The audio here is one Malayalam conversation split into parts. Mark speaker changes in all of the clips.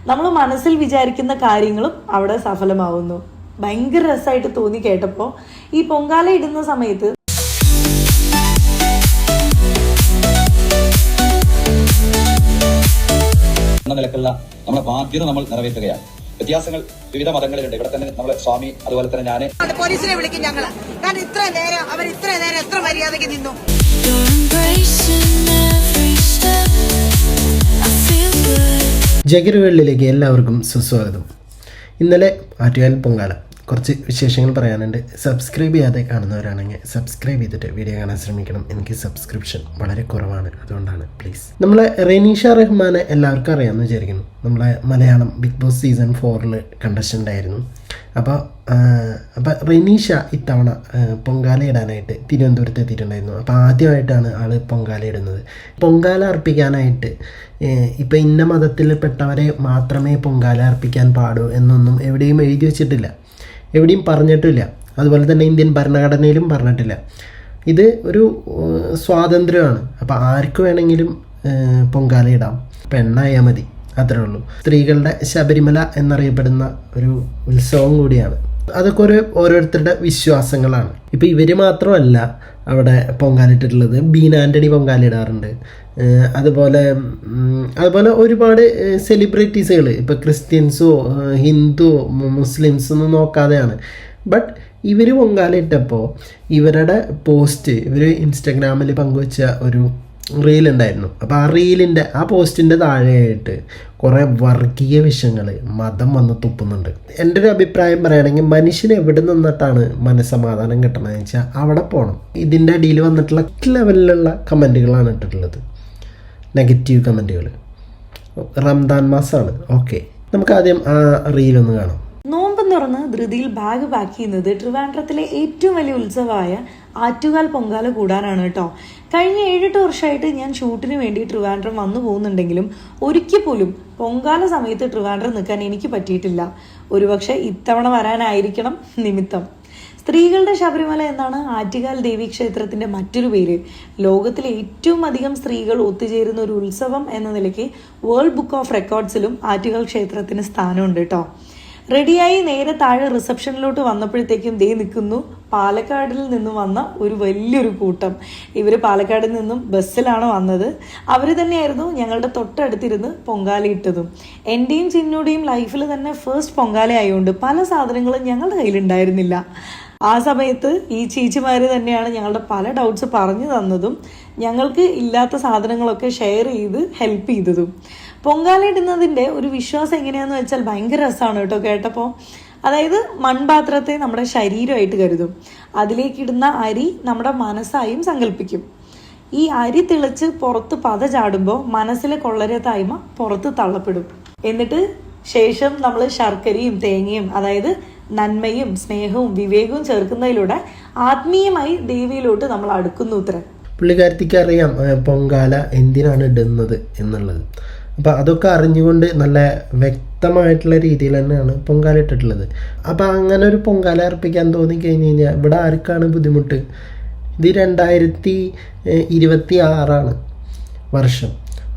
Speaker 1: നമ്മൾ മനസ്സിൽ വിചാരിക്കുന്ന കാര്യങ്ങളും അവിടെ സഫലമാവുന്നു. ഭയങ്കര രസമായിട്ട് തോന്നി കേട്ടപ്പോൾ. ഈ പൊങ്കാല ഇടുന്ന സമയത്ത്
Speaker 2: നിലക്കുള്ള നമ്മുടെ ബാധ്യത നമ്മൾ നിറവേറ്റുകയാണ്. വ്യത്യാസങ്ങൾ വിവിധ മതങ്ങളിലുണ്ട്. ഇവിടെ തന്നെ നമ്മളെ സ്വാമി, അതുപോലെ തന്നെ ഞാൻ
Speaker 3: പോലീസിനെ വിളിക്കും ഞങ്ങള്. കാരണം ഇത്ര നേരം എത്ര മര്യാദയ്ക്ക് നിന്നു.
Speaker 4: ജഗരുവേളിലേക്ക് എല്ലാവർക്കും സുസ്വാഗതം. ഇന്നലെ ആറ്റുകാൽ പൊങ്കാല കുറച്ച് വിശേഷങ്ങൾ പറയാനുണ്ട്. സബ്സ്ക്രൈബ് ചെയ്യാതെ കാണുന്നവരാണെങ്കിൽ സബ്സ്ക്രൈബ് ചെയ്തിട്ട് വീഡിയോ കാണാൻ ശ്രമിക്കണം. എനിക്ക് സബ്സ്ക്രിപ്ഷൻ വളരെ കുറവാണ്, അതുകൊണ്ടാണ്. പ്ലീസ്. നമ്മളെ റെനീഷ റഹ്മാനെ എല്ലാവർക്കും അറിയാമെന്ന് വിചാരിക്കുന്നു. നമ്മളെ Malayalam big boss season 4 contestant ആയിരുന്നു. അപ്പോൾ റെനീഷ ഇത്തവണ പൊങ്കാല ഇടാനായിട്ട് തിരുവനന്തപുരത്ത് എത്തിയിട്ടുണ്ടായിരുന്നു. അപ്പോൾ ആദ്യമായിട്ടാണ് ആൾ പൊങ്കാല ഇടുന്നത്. പൊങ്കാല അർപ്പിക്കാനായിട്ട് ഇപ്പം ഇന്ന മതത്തിൽപ്പെട്ടവരെ മാത്രമേ പൊങ്കാല അർപ്പിക്കാൻ പാടൂ എന്നൊന്നും എവിടെയും എഴുതി വച്ചിട്ടില്ല, എവിടെയും പറഞ്ഞിട്ടില്ല. അതുപോലെ തന്നെ ഇന്ത്യൻ ഭരണഘടനയിലും പറഞ്ഞിട്ടില്ല. ഇത് ഒരു സ്വാതന്ത്ര്യമാണ്. അപ്പോൾ ആർക്ക് വേണമെങ്കിലും പൊങ്കാല ഇടാം, പെണ്ണായാൽ മതി, അത്രേ ഉള്ളൂ. സ്ത്രീകളുടെ ശബരിമല എന്നറിയപ്പെടുന്ന ഒരു ഉത്സവം കൂടിയാണ്. അതൊക്കെ ഓരോരുത്തരുടെ വിശ്വാസങ്ങളാണ്. ഇപ്പോൾ ഇവർ മാത്രമല്ല അവിടെ പൊങ്കാലിട്ടിട്ടുള്ളത്. ബീന ആൻ്റണി പൊങ്കാലിടാറുണ്ട്. അതുപോലെ ഒരുപാട് സെലിബ്രിറ്റീസുകൾ, ഇപ്പോൾ ക്രിസ്ത്യൻസോ ഹിന്ദുവോ മുസ്ലിംസൊന്നും നോക്കാതെയാണ്. ബട്ട് ഇവർ പൊങ്കാലിട്ടപ്പോൾ ഇവരുടെ പോസ്റ്റ് ഇവർ ഇൻസ്റ്റഗ്രാമിൽ പങ്കുവച്ച ഒരു റീലുണ്ടായിരുന്നു. അപ്പോൾ ആ പോസ്റ്റിൻ്റെ താഴെയായിട്ട് കുറേ വർഗീയ വിഷയങ്ങൾ, മതം വന്ന് തുപ്പുന്നുണ്ട്. എൻ്റെ ഒരു അഭിപ്രായം പറയുകയാണെങ്കിൽ മനുഷ്യന് എവിടെ നിന്നിട്ടാണ് മനസ്സമാധാനം കിട്ടണമെന്ന് വെച്ചാൽ അവിടെ പോകണം. ഇതിൻ്റെ അടിയിൽ വന്നിട്ടുള്ള ലെവലിലുള്ള കമൻറ്റുകളാണ് ഇട്ടിട്ടുള്ളത്, നെഗറ്റീവ് കമൻറ്റുകൾ. റംദാൻ മാസമാണ്. ഓക്കെ, നമുക്ക് ആദ്യം ആ റീലൊന്ന് കാണാം.
Speaker 1: നോമ്പ് തുറന്ന് ധൃതിയിൽ ബാഗ് പാക്ക് ചെയ്യുന്നത് ട്രിവാൻഡ്രത്തിലെ ഏറ്റവും വലിയ ഉത്സവമായ ആറ്റുകാൽ പൊങ്കാല കൂടാനാണ് കേട്ടോ. കഴിഞ്ഞ 7-8 വർഷമായിട്ട് ഞാൻ ഷൂട്ടിന് വേണ്ടി ട്രിവാൻഡ്രം വന്നു പോകുന്നുണ്ടെങ്കിലും ഒരിക്കൽ പോലും പൊങ്കാല സമയത്ത് ട്രിവാൻഡ്രം നിൽക്കാൻ എനിക്ക് പറ്റിയിട്ടില്ല. ഒരുപക്ഷെ ഇത്തവണ വരാനായിരിക്കണം നിമിത്തം. സ്ത്രീകളുടെ ശബരിമല എന്നാണ് ആറ്റുകാൽ ദേവി ക്ഷേത്രത്തിന്റെ മറ്റൊരു പേര്. ലോകത്തിലെ ഏറ്റവും അധികം സ്ത്രീകൾ ഒത്തുചേരുന്ന ഒരു ഉത്സവം എന്ന നിലയ്ക്ക് വേൾഡ് ബുക്ക് ഓഫ് റെക്കോർഡ്സിലും ആറ്റുകാൽ ക്ഷേത്രത്തിന് സ്ഥാനമുണ്ട് കേട്ടോ. റെഡിയായി നേരെ താഴെ റിസപ്ഷനിലോട്ട് വന്നപ്പോഴത്തേക്കും ദേ നിൽക്കുന്നു പാലക്കാടിൽ നിന്നും വന്ന ഒരു വലിയൊരു കൂട്ടം. ഇവർ പാലക്കാടിൽ നിന്നും ബസ്സിലാണ് വന്നത്. അവർ തന്നെയായിരുന്നു ഞങ്ങളുടെ തൊട്ടടുത്തിരുന്ന് പൊങ്കാലയിട്ടതും. എൻ്റെയും ചിന്നുടെയും ലൈഫിൽ തന്നെ ഫസ്റ്റ് പൊങ്കാല ആയതുകൊണ്ട് പല സാധനങ്ങളും ഞങ്ങളുടെ കയ്യിലുണ്ടായിരുന്നില്ല. ആ സമയത്ത് ഈ ചേച്ചിമാർ തന്നെയാണ് ഞങ്ങളുടെ പല ഡൗട്ട്സ് പറഞ്ഞു തന്നതും ഞങ്ങൾക്ക് ഇല്ലാത്ത സാധനങ്ങളൊക്കെ ഷെയർ ചെയ്ത് ഹെൽപ്പ് ചെയ്തതും. പൊങ്കാല ഇടുന്നതിൻ്റെ ഒരു വിശ്വാസം എങ്ങനെയാണെന്ന് വെച്ചാൽ ഭയങ്കര രസമാണ് കേട്ടോ കേട്ടപ്പോൾ. അതായത് മൺപാത്രത്തെ നമ്മുടെ ശരീരമായിട്ട് കരുതും. അതിലേക്കിടുന്ന അരി നമ്മുടെ മനസ്സായും സങ്കല്പിക്കും. ഈ അരി തിളച്ച് പുറത്ത് പത ചാടുമ്പോൾ മനസ്സിലെ കൊള്ളരത്തായ്മ പുറത്ത് തള്ളപ്പെടും. എന്നിട്ട് ശേഷം നമ്മൾ ശർക്കരയും തേങ്ങയും, അതായത് നന്മയും സ്നേഹവും വിവേകവും ചേർക്കുന്നതിലൂടെ ആത്മീയമായി ദേവിയിലോട്ട് നമ്മൾ അടുക്കുന്നു. ഉത്തരം
Speaker 4: പുള്ളിക്കാരത്തിക്ക് അറിയാം പൊങ്കാല എന്തിനാണ് ഇടുന്നത് എന്നുള്ളത്. അപ്പോൾ അതൊക്കെ അറിഞ്ഞുകൊണ്ട് നല്ല വ്യക്തമായിട്ടുള്ള രീതിയിൽ തന്നെയാണ് പൊങ്കാല ഇട്ടിട്ടുള്ളത്. അപ്പോൾ അങ്ങനെ ഒരു പൊങ്കാല അർപ്പിക്കാൻ തോന്നിക്കഴിഞ്ഞ് കഴിഞ്ഞാൽ ഇവിടെ ആർക്കാണ് ബുദ്ധിമുട്ട്? ഇത് 2026 വർഷം.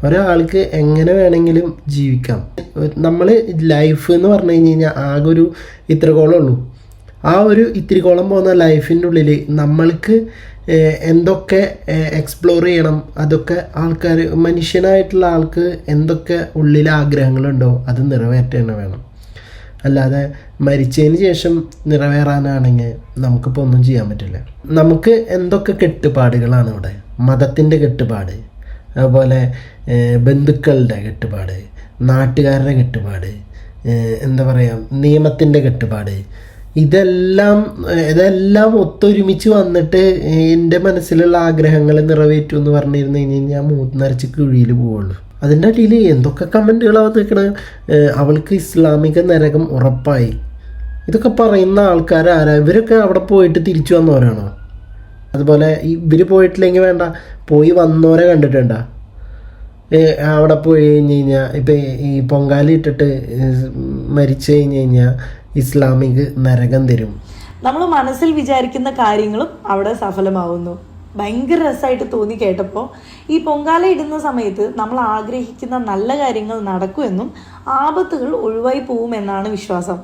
Speaker 4: ഒരാൾക്ക് എങ്ങനെ വേണമെങ്കിലും ജീവിക്കാം. നമ്മൾ ലൈഫ് എന്ന് പറഞ്ഞു കഴിഞ്ഞാൽ ആകെ ഒരു ഇത്രകോളം ഉള്ളൂ. ആ ഒരു ഇത്തിരിക്കോളം പോകുന്ന ലൈഫിൻ്റെ ഉള്ളിൽ നമ്മൾക്ക് എന്തൊക്കെ എക്സ്പ്ലോർ ചെയ്യണം, അതൊക്കെ ആൾക്കാർ, മനുഷ്യനായിട്ടുള്ള ആൾക്ക് എന്തൊക്കെ ഉള്ളിൽ ആഗ്രഹങ്ങളുണ്ടോ അത് നിറവേറ്റേണ്ട വേണം. അല്ലാതെ മരിച്ചതിന് ശേഷം നിറവേറാനാണെങ്കിൽ നമുക്കിപ്പോൾ ഒന്നും ചെയ്യാൻ പറ്റില്ല. നമുക്ക് എന്തൊക്കെ കെട്ടുപാടുകളാണ് ഇവിടെ. മതത്തിൻ്റെ കെട്ടുപാട്, അതുപോലെ ബന്ധുക്കളുടെ കെട്ടുപാട്, നാട്ടുകാരുടെ കെട്ടുപാട്, എന്താ പറയുക, നിയമത്തിൻ്റെ കെട്ടുപാട്, ഇതെല്ലാം ഒത്തൊരുമിച്ച് വന്നിട്ട് എൻ്റെ മനസ്സിലുള്ള ആഗ്രഹങ്ങൾ നിറവേറ്റു എന്ന് പറഞ്ഞിരുന്നു കഴിഞ്ഞാൽ മൂന്നരച്ച് കുഴിയിൽ പോവുള്ളൂ. അതിൻ്റെ അടിയിൽ എന്തൊക്കെ കമൻറ്റുകളാണ് നിൽക്കണത്. അവൾക്ക് ഇസ്ലാമിക നരകം ഉറപ്പായി. ഇതൊക്കെ പറയുന്ന ആൾക്കാരാരാ? ഇവരൊക്കെ അവിടെ പോയിട്ട് തിരിച്ചു വന്നവരാണോ? അതുപോലെ ഇവർ പോയിട്ടില്ലെങ്കിൽ വേണ്ട, പോയി വന്നവരെ കണ്ടിട്ടുണ്ടോ? അവിടെ പോയി കഴിഞ്ഞ് കഴിഞ്ഞാൽ ഇപ്പം ഈ പൊങ്കാല ഇട്ടിട്ട് മരിച്ചു കഴിഞ്ഞ് കഴിഞ്ഞാൽ ഇസ്ലാമിക് നരകം തരും.
Speaker 1: നമ്മൾ മനസ്സിൽ വിചാരിക്കുന്ന കാര്യങ്ങളും അവിടെ സഫലമാവുന്നു. ഭയങ്കര രസമായിട്ട് തോന്നി കേട്ടപ്പോൾ. ഈ പൊങ്കാല ഇടുന്ന സമയത്ത് നമ്മൾ ആഗ്രഹിക്കുന്ന നല്ല കാര്യങ്ങൾ നടക്കുമെന്നും ആപത്തുകൾ ഒഴിവായി പോവുമെന്നാണ് വിശ്വാസം.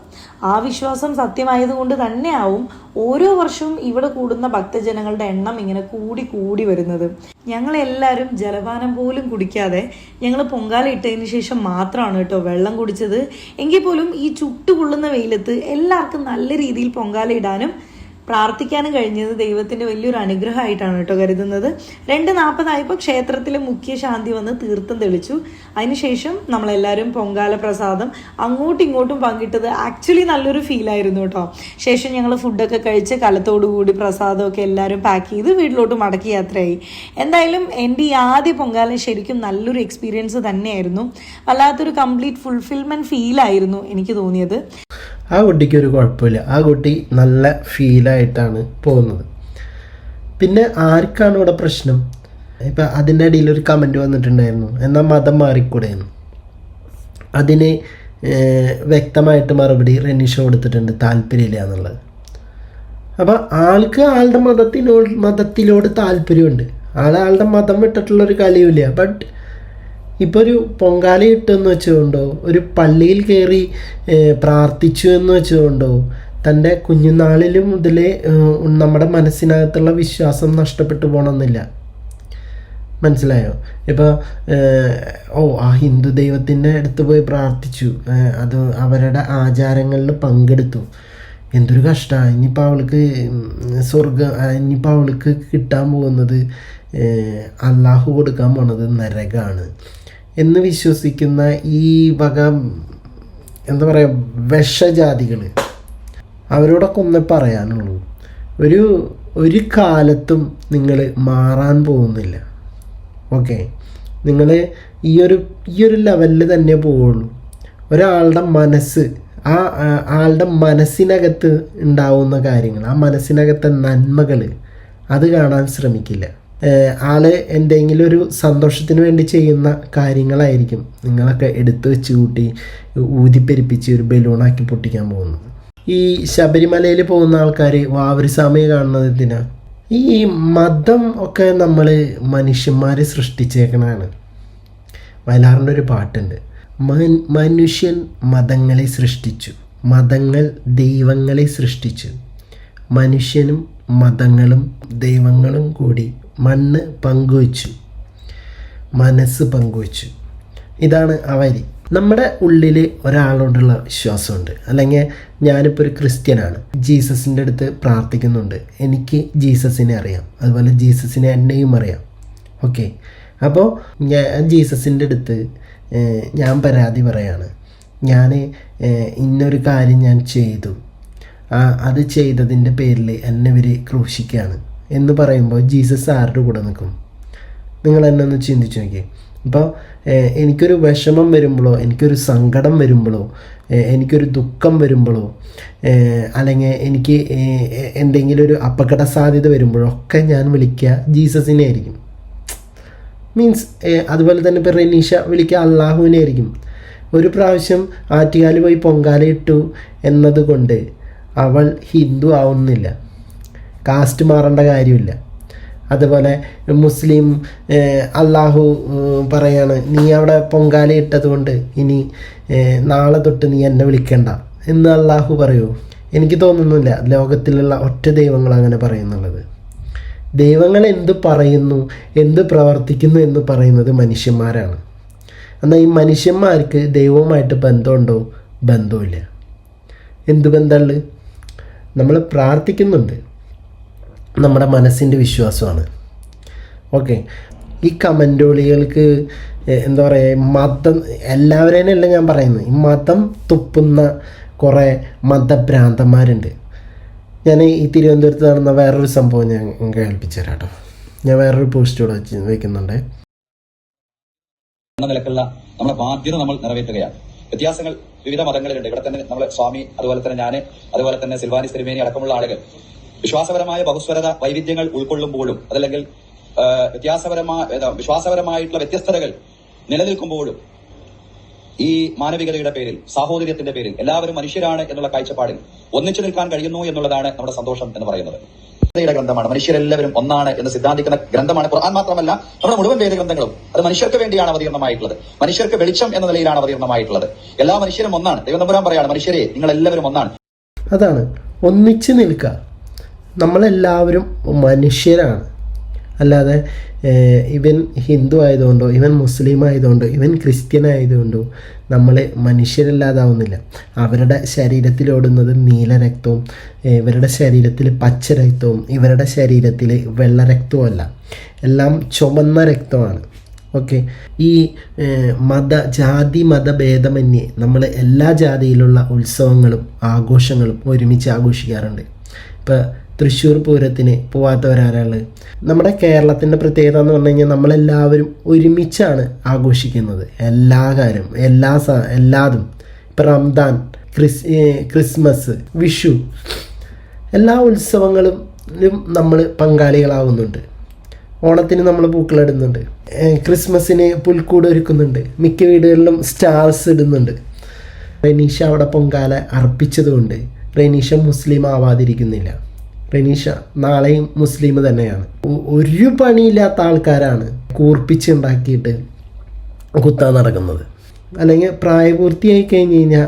Speaker 1: ആ വിശ്വാസം സത്യമായതുകൊണ്ട് തന്നെയാവും ഓരോ വർഷവും ഇവിടെ കൂടുന്ന ഭക്തജനങ്ങളുടെ എണ്ണം ഇങ്ങനെ കൂടി കൂടി വരുന്നത്. ഞങ്ങളെല്ലാവരും ജലപാനം പോലും കുടിക്കാതെ ഞങ്ങൾ പൊങ്കാല ഇട്ടതിന് ശേഷം മാത്രമാണ് കേട്ടോ വെള്ളം കുടിച്ചത്. എങ്കിൽ പോലും ഈ ചുട്ടുകൊള്ളുന്ന വെയിലത്ത് എല്ലാവർക്കും നല്ല രീതിയിൽ പൊങ്കാല ഇടാനും പ്രാർത്ഥിക്കാനും കഴിഞ്ഞത് ദൈവത്തിൻ്റെ വലിയൊരു അനുഗ്രഹമായിട്ടാണ് കേട്ടോ കരുതുന്നത്. 2:40 ക്ഷേത്രത്തിലെ മുഖ്യ ശാന്തി വന്ന് തീർത്ഥം തെളിച്ചു. അതിനുശേഷം നമ്മളെല്ലാവരും പൊങ്കാല പ്രസാദം അങ്ങോട്ടും ഇങ്ങോട്ടും പങ്കിട്ടത് ആക്ച്വലി നല്ലൊരു ഫീലായിരുന്നു കേട്ടോ. ശേഷം ഞങ്ങൾ ഫുഡൊക്കെ കഴിച്ച് കലത്തോടുകൂടി പ്രസാദമൊക്കെ എല്ലാവരും പാക്ക് ചെയ്ത് വീട്ടിലോട്ട് മടക്കി യാത്രയായി. എന്തായാലും എൻ്റെ ഈ ആദ്യ പൊങ്കാല ശരിക്കും നല്ലൊരു എക്സ്പീരിയൻസ് തന്നെയായിരുന്നു. വല്ലാത്തൊരു കംപ്ലീറ്റ് ഫുൾഫിൽമെൻറ്റ് ഫീലായിരുന്നു എനിക്ക് തോന്നിയത്.
Speaker 4: ആ കുട്ടിക്ക് ഒരു കുഴപ്പമില്ല, ആ കുട്ടി നല്ല ഫീലായിട്ടാണ് പോകുന്നത്. പിന്നെ ആർക്കാണ് ഇവിടെ പ്രശ്നം? ഇപ്പം അതിൻ്റെ ഇടയിൽ ഒരു കമൻറ്റ് വന്നിട്ടുണ്ടായിരുന്നു, എന്നാൽ മതം മാറിക്കൂടെയെന്ന്. അതിന് വ്യക്തമായിട്ട് മറുപടി റെനീഷ കൊടുത്തിട്ടുണ്ട്, താല്പര്യമില്ല എന്നുള്ളത്. അപ്പോൾ ആൾക്ക് ആളുടെ മതത്തിലോട് താല്പര്യമുണ്ട്, ആളുടെ മതം വിട്ടിട്ടുള്ളൊരു കളിയുമില്ല. ബട്ട് ഇപ്പോൾ ഒരു പൊങ്കാല ഇട്ടെന്ന് വെച്ചുകൊണ്ടോ ഒരു പള്ളിയിൽ കയറി പ്രാർത്ഥിച്ചു എന്ന് വെച്ചുകൊണ്ടോ തൻ്റെ കുഞ്ഞുനാളിൽ മുതലേ നമ്മുടെ മനസ്സിനകത്തുള്ള വിശ്വാസം നഷ്ടപ്പെട്ടു പോകണമെന്നില്ല. മനസ്സിലായോ? ഇപ്പോൾ ആ ഹിന്ദു ദൈവത്തിൻ്റെ അടുത്ത് പോയി പ്രാർത്ഥിച്ചു, അത് അവരുടെ ആചാരങ്ങളിൽ പങ്കെടുത്തു, എന്തൊരു കഷ്ടമാണ്. ഇനിയിപ്പോൾ അവൾക്ക് ഇനിയിപ്പോൾ അവൾക്ക് കിട്ടാൻ പോകുന്നത് അള്ളാഹു കൊടുക്കാൻ പോണത് നരകമാണ് എന്ന് വിശ്വസിക്കുന്ന ഈ വക എന്താ പറയുക വിഷജാതികൾ, അവരോടൊക്കെ ഒന്നേ പറയാനുള്ളൂ, ഒരു കാലത്തും നിങ്ങൾ മാറാൻ പോകുന്നില്ല. ഓക്കെ, നിങ്ങൾ ഈ ഒരു ലെവലിൽ തന്നെ പോവുള്ളൂ. ഒരാളുടെ മനസ്സ്, ആളുടെ മനസ്സിനകത്ത് ഉണ്ടാവുന്ന കാര്യങ്ങൾ, ആ മനസ്സിനകത്തെ നന്മകൾ അത് കാണാൻ ശ്രമിക്കില്ല. ആള് എന്തെങ്കിലും ഒരു സന്തോഷത്തിന് വേണ്ടി ചെയ്യുന്ന കാര്യങ്ങളായിരിക്കും നിങ്ങളൊക്കെ എടുത്തു വെച്ച് കൂട്ടി ഊതിപ്പെരിപ്പിച്ച് ഒരു ബലൂണാക്കി പൊട്ടിക്കാൻ പോകുന്നത്. ഈ ശബരിമലയിൽ പോകുന്ന ആൾക്കാർ വാവരി സ്വാമിയെ കാണുന്നത് എന്തിനാ? ഈ മതം ഒക്കെ നമ്മൾ മനുഷ്യന്മാർ സൃഷ്ടിച്ചേക്കണതാണ്. വയലാറിൻ്റെ ഒരു പാട്ടുണ്ട്, മനുഷ്യൻ മതങ്ങളെ സൃഷ്ടിച്ചു, മതങ്ങൾ ദൈവങ്ങളെ സൃഷ്ടിച്ചു, മനുഷ്യനും മതങ്ങളും ദൈവങ്ങളും കൂടി മണ്ണ് പങ്കുവച്ചു, മനസ്സ് പങ്കുവച്ചു. ഇതാണ് ആ വരി. നമ്മുടെ ഉള്ളിൽ ഒരാളോടുള്ള വിശ്വാസമുണ്ട്. അല്ലെങ്കിൽ ഞാനിപ്പോൾ ഒരു ക്രിസ്ത്യനാണ്, ജീസസിൻ്റെ അടുത്ത് പ്രാർത്ഥിക്കുന്നുണ്ട്, എനിക്ക് ജീസസിനെ അറിയാം, അതുപോലെ ജീസസിനെ എന്നെയും അറിയാം. ഓക്കെ, അപ്പോൾ ഞാൻ ജീസസിൻ്റെ അടുത്ത് ഞാൻ പരാതി പറയാണ്, ഞാൻ ഇന്നൊരു കാര്യം ഞാൻ ചെയ്തു, അത് ചെയ്തതിൻ്റെ പേരിൽ എന്നെ ഇവർ ക്രൂശിക്കുകയാണ് എന്ന് പറയുമ്പോൾ ജീസസ് ആരുടെ കൂടെ നിൽക്കും? നിങ്ങൾ എന്നെ ഒന്ന് ചിന്തിച്ച് നോക്കി. അപ്പോൾ എനിക്കൊരു വിഷമം വരുമ്പോഴോ, എനിക്കൊരു സങ്കടം വരുമ്പോഴോ, എനിക്കൊരു ദുഃഖം വരുമ്പോഴോ, അല്ലെങ്കിൽ എനിക്ക് എന്തെങ്കിലും ഒരു അപകട സാധ്യത വരുമ്പോഴൊക്കെ ഞാൻ വിളിക്കുക ജീസസിനെ ആയിരിക്കും. മീൻസ് അതുപോലെ തന്നെ ഇപ്പോൾ റെനീഷ വിളിക്കുക അള്ളാഹുവിനെ ആയിരിക്കും. ഒരു പ്രാവശ്യം ആറ്റുകാല് പോയി പൊങ്കാല ഇട്ടു എന്നതുകൊണ്ട് അവൾ ഹിന്ദു ആവുന്നില്ല, കാസ്റ്റ് മാറേണ്ട കാര്യമില്ല. അതുപോലെ മുസ്ലിം അള്ളാഹു പറയാണ്, നീ അവിടെ പൊങ്കാല ഇട്ടത് കൊണ്ട് ഇനി നാളെ തൊട്ട് നീ എന്നെ വിളിക്കണ്ട എന്ന് അള്ളാഹു പറയുമോ? എനിക്ക് തോന്നുന്നില്ല ലോകത്തിലുള്ള ഒറ്റ ദൈവങ്ങൾ അങ്ങനെ പറയുന്നുള്ളത്. ദൈവങ്ങൾ എന്ത് പറയുന്നു, എന്ത് പ്രവർത്തിക്കുന്നു എന്ന് പറയുന്നത് മനുഷ്യന്മാരാണ്. എന്നാൽ ഈ മനുഷ്യന്മാർക്ക് ദൈവവുമായിട്ട് ബന്ധമുണ്ടോ? ബന്ധമില്ല. എന്ത് ബന്ധമുള്ളു? നമ്മൾ പ്രാർത്ഥിക്കുന്നുണ്ട്, നമ്മുടെ മനസ്സിൻ്റെ വിശ്വാസമാണ്. ഓക്കെ, ഈ കമൻറ്റോളികൾക്ക് എന്താ പറയുക, മതം എല്ലാവരെയും അല്ല ഞാൻ പറയുന്നത്, ഈ മതം തുപ്പുന്ന കുറേ മതഭ്രാന്തന്മാരുണ്ട്. ഞാൻ ഈ തിരുവനന്തപുരത്ത് നടന്ന വേറൊരു സംഭവം ഞാൻ കേൾപ്പിച്ചു തരാം കേട്ടോ. ഞാൻ വേറൊരു പോസ്റ്റ് കൂടെ വയ്ക്കുന്നുണ്ട്.
Speaker 2: എന്ന നിലക്കുള്ള നമ്മുടെ ബാധ്യത നമ്മൾ നിറവേറ്റുകയാണ്. വ്യത്യാസങ്ങൾ വിവിധ മതങ്ങളിലുണ്ട്. ഇവിടെ തന്നെ നമ്മളെ സ്വാമി, അതുപോലെ തന്നെ ഞാൻ, അതുപോലെ തന്നെ സിൽവാനിസ് തിരുമേനി അടക്കമുള്ള ആളുകൾ വിശ്വാസപരമായ ബഹുസ്വരത വൈവിധ്യങ്ങൾ ഉൾക്കൊള്ളുമ്പോഴും, അതല്ലെങ്കിൽ വിശ്വാസപരമായിട്ടുള്ള വ്യത്യസ്തതകൾ നിലനിൽക്കുമ്പോഴും ഈ മാനവികതയുടെ പേരിൽ, സാഹോദര്യത്തിന്റെ പേരിൽ എല്ലാവരും മനുഷ്യരാണ് എന്നുള്ള കാഴ്ചപ്പാടിൽ ഒന്നിച്ചു നിൽക്കാൻ കഴിയുന്നു എന്നുള്ളതാണ് നമ്മുടെ സന്തോഷം എന്ന് പറയുന്നത്. ഗ്രന്ഥമാണ്. മനുഷ്യരെല്ലാവരും ഒന്നാണ് എന്ന് സിദ്ധാന്തിക്കുന്ന ഗ്രന്ഥമാണ് ഖുർആൻ. മാത്രമല്ല നമ്മുടെ മുഴുവൻ വേദഗ്രന്ഥങ്ങളും അത് മനുഷ്യർക്ക് വേണ്ടിയാണ് അവതീർണമായിട്ടുള്ളത്. മനുഷ്യർക്ക് വെളിച്ചം എന്ന നിലയിലാണ് അവതീർണമായിട്ടുള്ളത്. എല്ലാ മനുഷ്യരും ഒന്നാണ്. ദൈവം തമ്പുരാൻ പറയാണ്, മനുഷ്യരെ നിങ്ങൾ എല്ലാവരും ഒന്നാണ്.
Speaker 4: അതാണ് ഒന്നിച്ച് നിൽക്കുക. നമ്മളെല്ലാവരും മനുഷ്യരാണ്. അല്ലാതെ ഇവൻ ഹിന്ദു ആയതുകൊണ്ടോ ഇവൻ മുസ്ലിം ആയതുകൊണ്ടോ ഇവൻ ക്രിസ്ത്യൻ ആയതുകൊണ്ടോ നമ്മൾ മനുഷ്യരല്ലാതാവുന്നില്ല. അവരുടെ ശരീരത്തിലോടുന്നത് നീല രക്തവും ഇവരുടെ ശരീരത്തിൽ പച്ച രക്തവും ഇവരുടെ ശരീരത്തിൽ വെള്ള രക്തവും അല്ല, എല്ലാം ചുവന്ന രക്തമാണ്. ഓക്കെ, ഈ ജാതി മതഭേദമന്യേ നമ്മൾ എല്ലാ ജാതിയിലുള്ള ഉത്സവങ്ങളും ആഘോഷങ്ങളും ഒരുമിച്ച് ആഘോഷിക്കാറുണ്ട്. ഇപ്പോൾ തൃശ്ശൂർ പൂരത്തിന് പോവാത്തവരാരാള്? നമ്മുടെ കേരളത്തിൻ്റെ പ്രത്യേകത എന്ന് പറഞ്ഞു കഴിഞ്ഞാൽ നമ്മളെല്ലാവരും ഒരുമിച്ചാണ് ആഘോഷിക്കുന്നത്. എല്ലാ കാര്യം എല്ലാതും. ഇപ്പം റംദാൻ, ക്രിസ്മസ്, വിഷു, എല്ലാ ഉത്സവങ്ങളിലും നമ്മൾ പങ്കാളികളാവുന്നുണ്ട്. ഓണത്തിന് നമ്മൾ പൂക്കളിടുന്നുണ്ട്, ക്രിസ്മസിന് പുൽക്കൂട് ഒരുക്കുന്നുണ്ട്, മിക്ക വീടുകളിലും സ്റ്റാർസ് ഇടുന്നുണ്ട്. റെനീഷ അവിടെ പൊങ്കാല അർപ്പിച്ചതുകൊണ്ട് റെനീഷ മുസ്ലിം ആവാതിരിക്കുന്നില്ല. റെനീഷ നാളെയും മുസ്ലിം തന്നെയാണ്. ഒരു പണിയില്ലാത്ത ആൾക്കാരാണ് കൂർപ്പിച്ചുണ്ടാക്കിയിട്ട് കുത്താൻ നടക്കുന്നത്. അല്ലെങ്കിൽ പ്രായപൂർത്തിയായി കഴിഞ്ഞ് കഴിഞ്ഞാൽ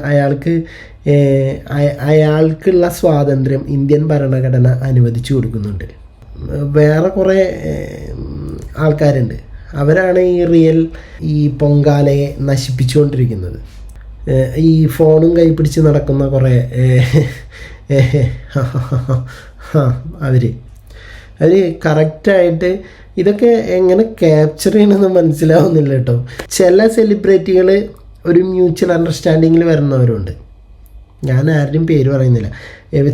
Speaker 4: അയാൾക്കുള്ള സ്വാതന്ത്ര്യം ഇന്ത്യൻ ഭരണഘടന അനുവദിച്ചു കൊടുക്കുന്നുണ്ട്. വേറെ കുറേ ആൾക്കാരുണ്ട്, അവരാണ് ഈ പൊങ്കാലയെ നശിപ്പിച്ചുകൊണ്ടിരിക്കുന്നത്. ഈ ഫോണും കൈപ്പിടിച്ച് നടക്കുന്ന കുറേ അവർ കറക്റ്റായിട്ട് ഇതൊക്കെ എങ്ങനെ ക്യാപ്ചർ ചെയ്യണമെന്ന് മനസ്സിലാവുന്നില്ല കേട്ടോ. ചില സെലിബ്രിറ്റികൾ ഒരു മ്യൂച്വൽ അണ്ടർസ്റ്റാൻഡിങ്ങിൽ വരുന്നവരുണ്ട്. ഞാൻ ആരുടെയും പേര് പറയുന്നില്ല.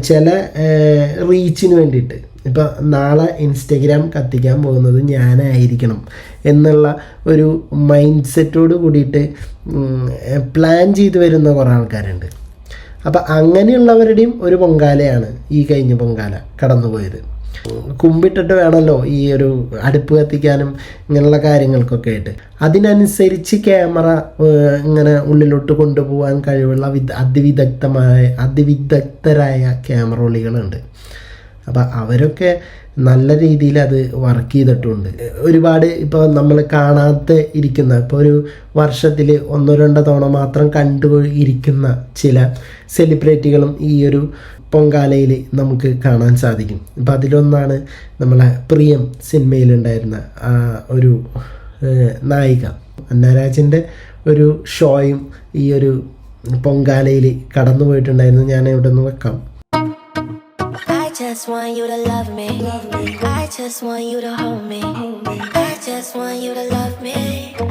Speaker 4: ചില റീച്ചിന് വേണ്ടിയിട്ട്, ഇപ്പോൾ നാളെ ഇൻസ്റ്റഗ്രാം കത്തിക്കാൻ പോകുന്നത് ഞാനായിരിക്കണം എന്നുള്ള ഒരു മൈൻഡ് സെറ്റോട് കൂടിയിട്ട് പ്ലാൻ ചെയ്ത് വരുന്ന കുറേ ആൾക്കാരുണ്ട്. അപ്പം അങ്ങനെയുള്ളവരുടെയും ഒരു പൊങ്കാലയാണ് ഈ കഴിഞ്ഞ പൊങ്കാല കടന്നുപോയത്. കുമ്പിട്ടിട്ട് വേണമല്ലോ ഈ ഒരു അടുപ്പ് കത്തിക്കാനും ഇങ്ങനെയുള്ള കാര്യങ്ങൾക്കൊക്കെ ആയിട്ട്. അതിനനുസരിച്ച് ക്യാമറ ഇങ്ങനെ ഉള്ളിലോട്ട് കൊണ്ടുപോകാൻ കഴിവുള്ള അതിവിദഗ്ധരായ ക്യാമറോളികളുണ്ട്. അപ്പം അവരൊക്കെ നല്ല രീതിയിൽ അത് വർക്ക് ചെയ്തിട്ടുണ്ട്. ഒരുപാട് ഇപ്പോൾ നമ്മൾ കാണാത്ത ഇരിക്കുന്ന, ഇപ്പോൾ ഒരു വർഷത്തിൽ 1-2 തവണ മാത്രം കണ്ടു ഇരിക്കുന്ന ചില സെലിബ്രിറ്റികളും ഈ ഒരു പൊങ്കാലയിൽ നമുക്ക് കാണാൻ സാധിക്കും. ഇപ്പം അതിലൊന്നാണ് നമ്മളെ പ്രിയം സിനിമയിലുണ്ടായിരുന്ന ആ ഒരു നായിക. അന്നാരാജിൻ്റെ ഒരു ഷോയും ഈ ഒരു പൊങ്കാലയിൽ കടന്നു പോയിട്ടുണ്ടായിരുന്നു. ഞാൻ ഇവിടെ നിന്ന് വെക്കാം.
Speaker 5: I just want you to love me. I just want you to hold me. I just want you to love me.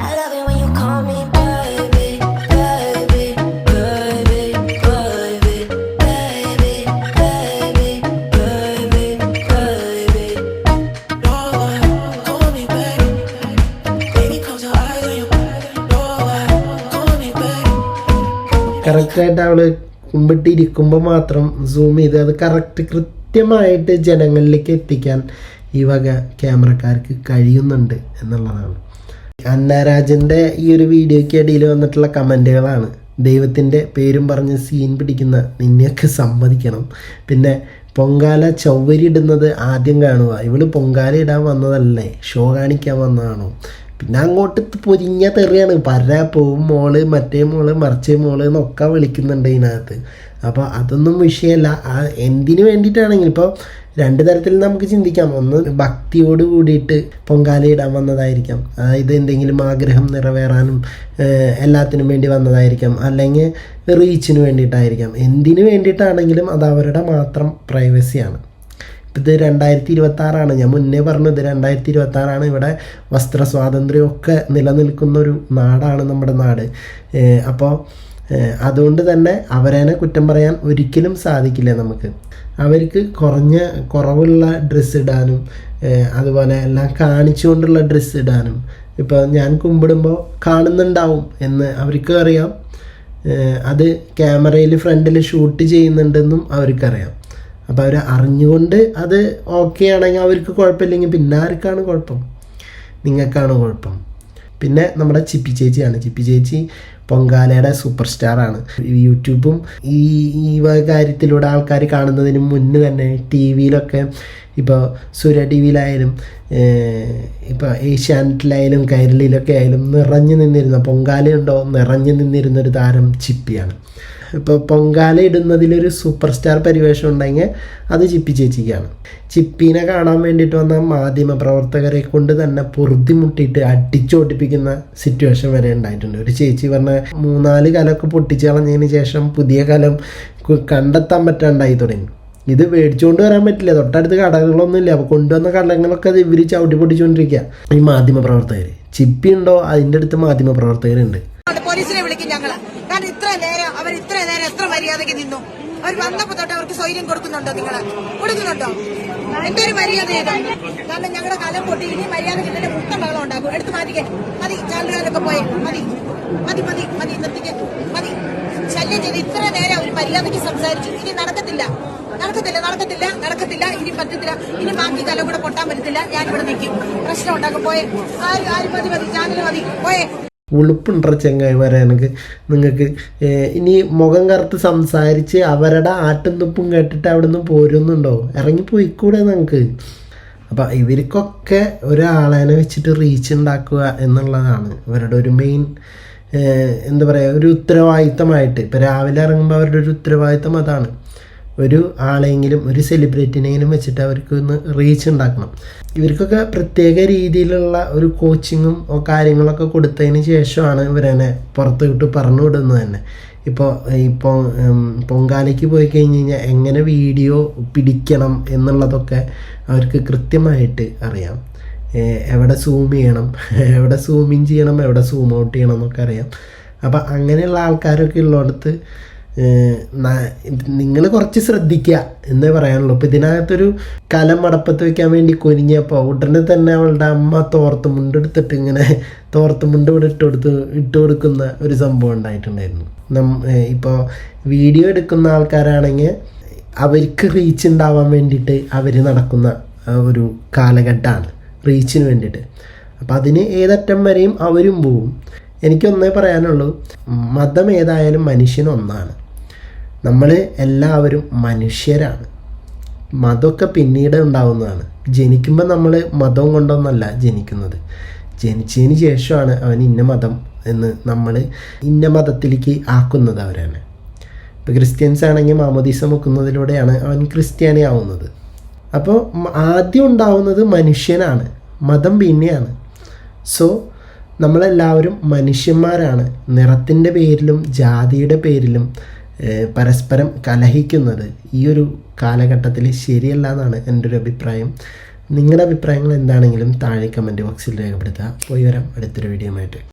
Speaker 5: I love it when you call me baby, baby, baby, baby, baby, baby, baby, baby. Lord, call me baby. Baby, close your eyes when you. Lord, call me baby.
Speaker 4: കറക്റ്റായിട്ട് അവൾ കുമ്പിട്ടിരിക്കുമ്പോൾ മാത്രം സൂം ചെയ്ത് അത് കൃത്യമായിട്ട് ജനങ്ങളിലേക്ക് എത്തിക്കാൻ ഈ വക ക്യാമറക്കാർക്ക് കഴിയുന്നുണ്ട് എന്നുള്ളതാണ്. അന്നാരാജിൻ്റെ ഈ ഒരു വീഡിയോയ്ക്ക് ഇടയിൽ വന്നിട്ടുള്ള കമൻറ്റുകളാണ്, ദൈവത്തിൻ്റെ പേരും പറഞ്ഞ് സീൻ പിടിക്കുന്ന നിന്നെയൊക്കെ സമ്മതിക്കണം. പിന്നെ പൊങ്കാല ചൗവരിടുന്നത് ആദ്യം കാണുക. ഇവള് പൊങ്കാല ഇടാൻ വന്നതല്ലേ, ഷോ കാണിക്കാൻ വന്നതാണോ? പിന്നെ അങ്ങോട്ട് പൊരിഞ്ഞ തെറിയാണ്. പോവും മോള്, മറ്റേ മോള്, മറിച്ചേ മോള് എന്നൊക്കെ വിളിക്കുന്നുണ്ട് ഇതിനകത്ത്. അപ്പോൾ അതൊന്നും വിഷയമല്ല. എന്തിനു വേണ്ടിയിട്ടാണെങ്കിൽ ഇപ്പോൾ 2 തരത്തിൽ നമുക്ക് ചിന്തിക്കാം. ഒന്ന്, ഭക്തിയോട് കൂടിയിട്ട് പൊങ്കാലയിടാൻ വന്നതായിരിക്കാം, അതായത് എന്തെങ്കിലും ആഗ്രഹം നിറവേറാനും എല്ലാത്തിനും വേണ്ടി വന്നതായിരിക്കാം. അല്ലെങ്കിൽ റീച്ചിന് വേണ്ടിയിട്ടായിരിക്കാം. എന്തിനു വേണ്ടിയിട്ടാണെങ്കിലും അത് അവരുടെ മാത്രം പ്രൈവസിയാണ്. ഇത് 2026 ഞാൻ മുന്നേ പറഞ്ഞു, ഇത് 2026. ഇവിടെ വസ്ത്ര സ്വാതന്ത്ര്യമൊക്കെ നിലനിൽക്കുന്നൊരു നാടാണ് നമ്മുടെ നാട്. അപ്പോൾ അതുകൊണ്ട് തന്നെ അവരെ കുറ്റം പറയാൻ ഒരിക്കലും സാധിക്കില്ല നമുക്ക്. അവർക്ക് കുറവുള്ള ഡ്രസ്സ് ഇടാനും അതുപോലെ എല്ലാം കാണിച്ചുകൊണ്ടുള്ള ഡ്രസ്സ് ഇടാനും, ഇപ്പോൾ ഞാൻ കുമ്പിടുമ്പോൾ കാണുന്നുണ്ടാവും എന്ന് അവർക്ക് അറിയാം. അത് ക്യാമറയിൽ ഫ്രണ്ടിൽ ഷൂട്ട് ചെയ്യുന്നുണ്ടെന്നും അവർക്കറിയാം. അപ്പോൾ അവർ അറിഞ്ഞുകൊണ്ട് അത് ഓക്കെ ആണെങ്കിൽ അവർക്ക് കുഴപ്പമില്ലെങ്കിൽ പിന്നെ ആർക്കാണ് കുഴപ്പം? നിങ്ങൾക്കാണ് കുഴപ്പം. പിന്നെ നമ്മുടെ ചിപ്പി ചേച്ചിയാണ്. ചിപ്പി ചേച്ചി പൊങ്കാലയുടെ സൂപ്പർ സ്റ്റാറാണ്. യൂട്യൂബും ഈ കാര്യത്തിലൂടെ ആൾക്കാർ കാണുന്നതിന് മുന്നേ തന്നെ ടി വിയിലൊക്കെ ഇപ്പോൾ സൂര്യ ടി വിയിലായാലും ഇപ്പോൾ ഏഷ്യാനെറ്റിലായാലും കൈരളിയിലൊക്കെ ആയാലും നിറഞ്ഞു നിന്നിരുന്ന പൊങ്കാലയുണ്ടോ നിറഞ്ഞു നിന്നിരുന്നൊരു താരം ചിപ്പിയാണ്. ഇപ്പോൾ പൊങ്കാല ഇടുന്നതിലൊരു സൂപ്പർ സ്റ്റാർ പരിവേഷം ഉണ്ടെങ്കിൽ അത് ചിപ്പി ചേച്ചിക്കാണ്. ചിപ്പീനെ കാണാൻ വേണ്ടിയിട്ട് വന്ന മാധ്യമ പ്രവർത്തകരെ കൊണ്ട് തന്നെ പൊറുതിമുട്ടിയിട്ട് അടിച്ചോട്ടിപ്പിക്കുന്ന സിറ്റുവേഷൻ വരെ ഉണ്ടായിട്ടുണ്ട്. ഒരു ചേച്ചി പറഞ്ഞ 3-4 കലമൊക്കെ പൊട്ടിച്ച് കളഞ്ഞതിന് ശേഷം പുതിയ കലം കണ്ടെത്താൻ പറ്റാണ്ടായി തുടങ്ങി. ഇത് മേടിച്ചുകൊണ്ട് വരാൻ പറ്റില്ല, തൊട്ടടുത്ത് കടകളൊന്നുമില്ല. അപ്പോൾ കൊണ്ടുവന്ന കടകളൊക്കെ അത് ഇവർ ചവിട്ടി പൊട്ടിച്ചുകൊണ്ടിരിക്കുക ഈ മാധ്യമ പ്രവർത്തകർ. ചിപ്പി ഉണ്ടോ അതിൻ്റെ അടുത്ത് മാധ്യമ പ്രവർത്തകരുണ്ട്.
Speaker 3: പോലീസിനെ വിളിക്കും ഞങ്ങള്. കാരണം ഇത്ര നേരം എത്ര മര്യാദയ്ക്ക് നിന്നു. അവർ വന്നപ്പോ തൊട്ട് അവർക്ക് സ്വൈര്യം കൊടുക്കുന്നുണ്ടോ? നിങ്ങള് കൊടുക്കുന്നുണ്ടോ? എന്തൊരു മര്യാദയാണ്. കാരണം ഞങ്ങളുടെ കലം പൊട്ടി ഇനി മര്യാദയ്ക്ക് ഇതിന്റെ മുട്ടം വെള്ളം ഉണ്ടാക്കും. എടുത്ത് മാറ്റിക്കേ. മതി, ചാനലുകാരൊക്കെ പോയെ. മതി നിർത്തിക്കേ. മതി. ശല്യം ചെയ്ത് ഇത്ര നേരം അവർ മര്യാദയ്ക്ക് സംസാരിച്ചു. ഇനി നടക്കത്തില്ല. ഇനി പറ്റത്തില്ല. ഇനി ബാക്കി കലം കൂടെ പൊട്ടാൻ പറ്റത്തില്ല. ഞാനിവിടെ നിൽക്കും. പ്രശ്നം ഉണ്ടാക്കും. പോയെ. ആര് മതി. ചാനൽ മതി. പോയെ.
Speaker 4: ഉളുപ്പുണ്ടോ ചങ്ങായിമാരെ നിങ്ങൾക്ക്? ഇനി മുഖം കറുത്ത് സംസാരിച്ച് അവരുടെ ആട്ടും തുപ്പും കേട്ടിട്ട് അവിടെ നിന്ന് പോരുന്നുണ്ടോ? ഇറങ്ങിപ്പോയിക്കൂടെ നിങ്ങൾക്ക്? അപ്പം ഇവർക്കൊക്കെ ഒരാളെ വെച്ചിട്ട് റീച്ച് ഉണ്ടാക്കുക എന്നുള്ളതാണ് ഇവരുടെ ഒരു മെയിൻ എന്താ പറയുക, ഒരു ഉത്തരവാദിത്തമായിട്ട്. ഇപ്പോൾ രാവിലെ ഇറങ്ങുമ്പോൾ അവരുടെ ഒരു ഉത്തരവാദിത്തം അതാണ്. ഒരു ആളെങ്കിലും ഒരു സെലിബ്രിറ്റിനെങ്കിലും വെച്ചിട്ട് അവർക്ക് ഒന്ന് റീച്ച് ഉണ്ടാക്കണം. ഇവർക്കൊക്കെ പ്രത്യേക രീതിയിലുള്ള ഒരു കോച്ചിങ്ങും കാര്യങ്ങളൊക്കെ കൊടുത്തതിന് ശേഷമാണ് ഇവരെന്നെ പുറത്ത് വിട്ട് പറഞ്ഞു വിടുന്നത് തന്നെ. ഇപ്പോൾ പൊങ്കാലയ്ക്ക് പോയി കഴിഞ്ഞ് കഴിഞ്ഞാൽ എങ്ങനെ വീഡിയോ പിടിക്കണം എന്നുള്ളതൊക്കെ അവർക്ക് കൃത്യമായിട്ട് അറിയാം. എവിടെ സൂം ചെയ്യണം, എവിടെ സൂമിൻ ചെയ്യണം, എവിടെ സൂം ഔട്ട് ചെയ്യണം എന്നൊക്കെ അറിയാം. അപ്പം അങ്ങനെയുള്ള ആൾക്കാരൊക്കെ ഉള്ളിടത്ത് നിങ്ങൾ കുറച്ച് ശ്രദ്ധിക്കുക എന്നേ പറയാനുള്ളൂ. ഇപ്പോൾ ഇതിനകത്തൊരു കലം മടപ്പത്ത് വയ്ക്കാൻ വേണ്ടി കുനിഞ്ഞപ്പോൾ ഉടനെ തന്നെ അവളുടെ അമ്മ തോർത്തുമുണ്ട് എടുത്തിട്ട് ഇങ്ങനെ തോർത്തുമുണ്ട് ഇവിടെ ഇട്ട് കൊടുക്കുന്ന ഒരു സംഭവം ഉണ്ടായിട്ടുണ്ടായിരുന്നു. ഇപ്പോൾ വീഡിയോ എടുക്കുന്ന ആൾക്കാരാണെങ്കിൽ അവർക്ക് റീച്ച് ഉണ്ടാവാൻ വേണ്ടിയിട്ട് അവർ നടക്കുന്ന ഒരു കാലഘട്ടമാണ്, റീച്ചിന് വേണ്ടിയിട്ട്. അപ്പം അതിന് ഏതറ്റം വരെയും അവരും പോവും. എനിക്കൊന്നേ പറയാനുള്ളൂ, മതം ഏതായാലും മനുഷ്യനൊന്നാണ്. നമ്മൾ എല്ലാവരും മനുഷ്യരാണ്. മതമൊക്കെ പിന്നീട് ഉണ്ടാവുന്നതാണ്. ജനിക്കുമ്പോൾ നമ്മൾ മതം കൊണ്ടൊന്നല്ല ജനിക്കുന്നത്. ജനിച്ചതിന് ശേഷമാണ് അവൻ ഇന്ന മതം എന്ന് നമ്മൾ ഇന്ന മതത്തിലേക്ക് ആക്കുന്നത് അവരാണ്. ഇപ്പോൾ ക്രിസ്ത്യൻസ് ആണെങ്കിൽ മാമോദീസ മുക്കുന്നതിലൂടെയാണ് അവൻ ക്രിസ്ത്യാനി ആവുന്നത്. അപ്പോൾ ആദ്യം ഉണ്ടാവുന്നത് മനുഷ്യനാണ്, മതം പിന്നെയാണ്. സോ നമ്മളെല്ലാവരും മനുഷ്യന്മാരാണ്. നിറത്തിൻ്റെ പേരിലും ജാതിയുടെ പേരിലും പരസ്പരം കലഹിക്കുന്നത് ഈ ഒരു കാലഘട്ടത്തിൽ ശരിയല്ല എന്നാണ് എൻ്റെ ഒരു അഭിപ്രായം. നിങ്ങളുടെ അഭിപ്രായങ്ങൾ എന്താണെങ്കിലും താഴെ കമൻറ്റ് ബോക്സിൽ രേഖപ്പെടുത്തുക. പോയി വരാം അടുത്തൊരു വീഡിയോ ആയിട്ട്.